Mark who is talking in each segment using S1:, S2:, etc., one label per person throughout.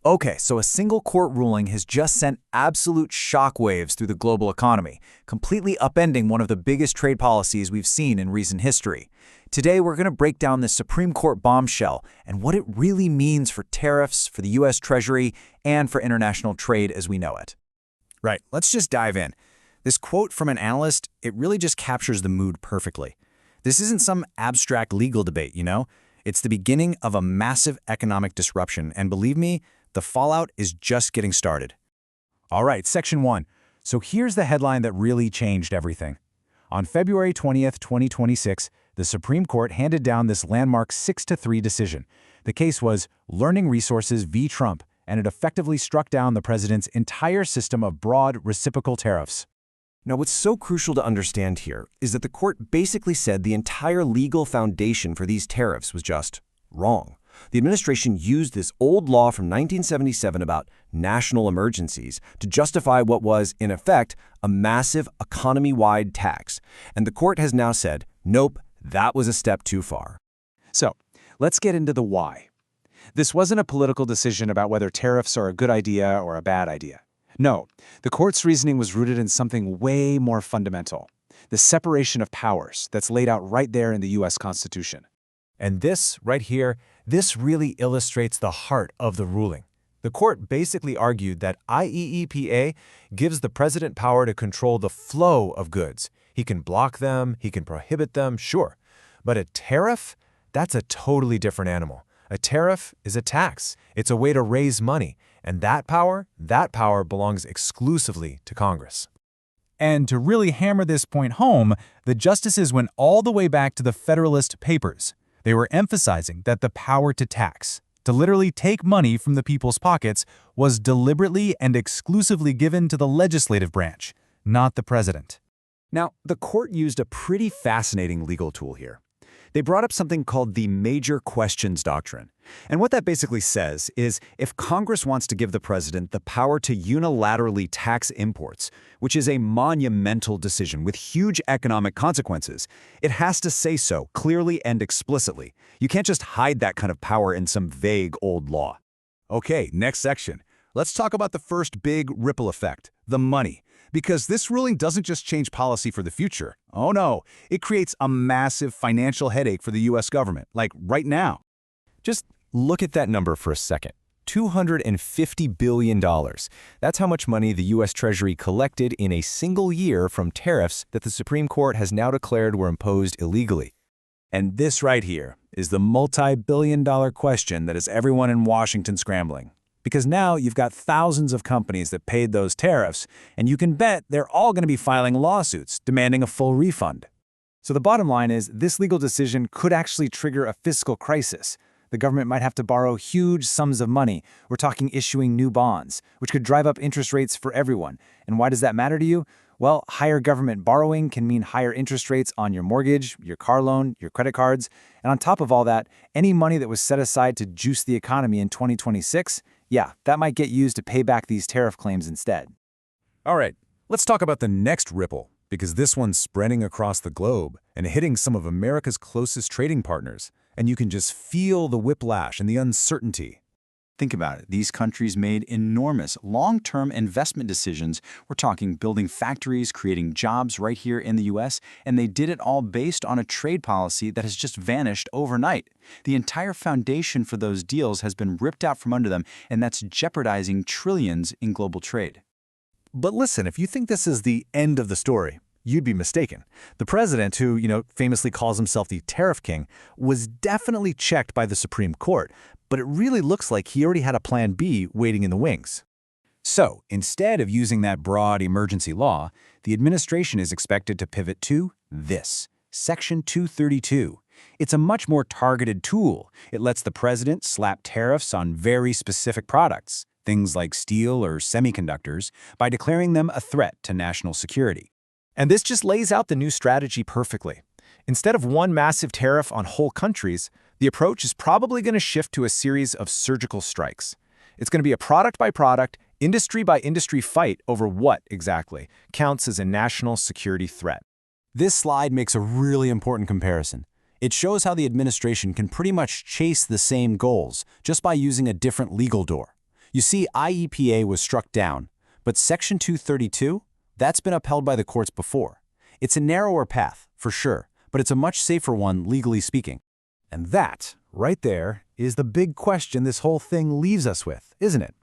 S1: Okay, so a single court ruling has just sent absolute shockwaves through the global economy, completely upending one of the biggest trade policies we've seen in recent history. Today, we're going to break down this Supreme Court bombshell and what it really means for tariffs, for the US Treasury, and for international trade as we know it.
S2: Right, let's just dive in. This quote from an analyst, it really just captures the mood perfectly. This isn't some abstract legal debate, you know? It's the beginning of a massive economic disruption, and believe me, the fallout is just getting started.
S3: All right, Section 1. So here's the headline that really changed everything. On February 20th, 2026, the Supreme Court handed down this landmark 6-3 decision. The case was Learning Resources v. Trump, and it effectively struck down the president's entire system of broad reciprocal tariffs.
S4: Now, what's so crucial to understand here is that the court basically said the entire legal foundation for these tariffs was just wrong. The administration used this old law from 1977 about national emergencies to justify what was, in effect, a massive economy-wide tax. And the court has now said, nope, that was a step too far.
S3: So, let's get into the why. This wasn't a political decision about whether tariffs are a good idea or a bad idea. No, the court's reasoning was rooted in something way more fundamental, the separation of powers that's laid out right there in the U.S. Constitution.
S5: And this, right here, this really illustrates the heart of the ruling. The court basically argued that IEEPA gives the president power to control the flow of goods. He can block them, he can prohibit them, sure. But a tariff? That's a totally different animal. A tariff is a tax. It's a way to raise money. And that power belongs exclusively to Congress.
S3: And to really hammer this point home, the justices went all the way back to the Federalist Papers. They were emphasizing that the power to tax, to literally take money from the people's pockets, was deliberately and exclusively given to the legislative branch, not the president.
S2: Now, the court used a pretty fascinating legal tool here. They brought up something called the Major Questions Doctrine. And what that basically says is if Congress wants to give the president the power to unilaterally tax imports, which is a monumental decision with huge economic consequences, it has to say so clearly and explicitly. You can't just hide that kind of power in some vague old law.
S6: Okay, next section. Let's talk about the first big ripple effect, the money. Because this ruling doesn't just change policy for the future. Oh no, it creates a massive financial headache for the US government, like right now.
S4: Just look at that number for a second. $250 billion. That's how much money the US Treasury collected in a single year from tariffs that the Supreme Court has now declared were imposed illegally.
S2: And this right here is the multi-billion-dollar question that has everyone in Washington scrambling. Because now you've got thousands of companies that paid those tariffs, and you can bet they're all going to be filing lawsuits demanding a full refund. So the bottom line is this legal decision could actually trigger a fiscal crisis. The government might have to borrow huge sums of money. We're talking issuing new bonds, which could drive up interest rates for everyone. And why does that matter to you? Well, higher government borrowing can mean higher interest rates on your mortgage, your car loan, your credit cards. And on top of all that, any money that was set aside to juice the economy in 2026, yeah, that might get used to pay back these tariff claims instead.
S6: All right, let's talk about the next ripple, because this one's spreading across the globe and hitting some of America's closest trading partners. And you can just feel the whiplash and the uncertainty.
S7: Think about it. These countries made enormous long-term investment decisions. We're talking building factories, creating jobs right here in the US, and they did it all based on a trade policy that has just vanished overnight. The entire foundation for those deals has been ripped out from under them, and that's jeopardizing trillions in global trade.
S5: But listen, if you think this is the end of the story, you'd be mistaken. The president, who, famously calls himself the tariff king, was definitely checked by the Supreme Court, but it really looks like he already had a plan B waiting in the wings.
S2: So, instead of using that broad emergency law, the administration is expected to pivot to this, Section 232. It's a much more targeted tool. It lets the president slap tariffs on very specific products, things like steel or semiconductors, by declaring them a threat to national security.
S5: And this just lays out the new strategy perfectly. Instead of one massive tariff on whole countries, the approach is probably going to shift to a series of surgical strikes. It's going to be a product-by-product, industry-by-industry fight over what, exactly, counts as a national security threat.
S2: This slide makes a really important comparison. It shows how the administration can pretty much chase the same goals just by using a different legal door.
S3: You see, IEEPA was struck down, but Section 232, that's been upheld by the courts before. It's a narrower path, for sure, but it's a much safer one, legally speaking.
S2: And that, right there, is the big question this whole thing leaves us with, isn't it?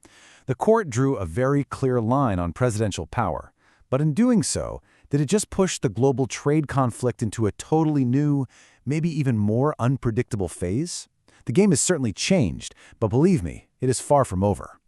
S2: The court drew a very clear line on presidential power, but in doing so, did it just push the global trade conflict into a totally new, maybe even more unpredictable phase? The game has certainly changed, but believe me, it is far from over.